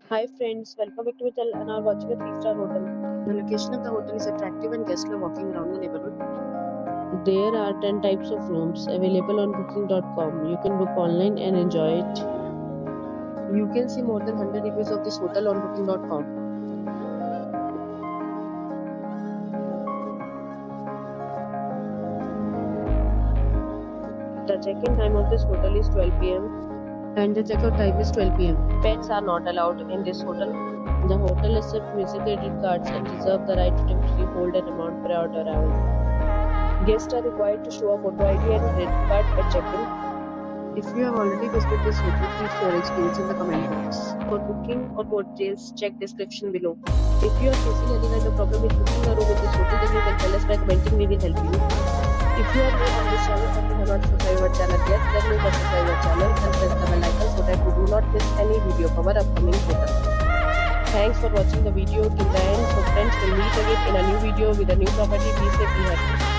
Hi friends, welcome back to my channel and are watching a 3-star hotel. The location of the hotel is attractive and guests love walking around the neighborhood. There are 10 types of rooms available on booking.com. You can book online and enjoy it. You can see more than 100 reviews of this hotel on booking.com. The check-in time of this hotel is 12 pm and the checkout time is 12 pm. Pets are not allowed in this hotel. The hotel accepts music credit cards and reserves the right to temporarily hold an amount prior to arrival. Guests are required to show a photo ID and credit card at check-in. If you have already visited this hotel, please share your experience in the comment box. For booking or more details, check description below. If you are facing any kind of problem with booking a room in this hotel, then you can tell us by commenting. We will help you. If you are new on this channel and you have not subscribed our channel yet, then you must subscribe our channel and press the bell icon so that you do not miss any video of our upcoming hotel. Thanks for watching the video till the end. So friends, will meet again in a new video with a new property. Be safe, be happy.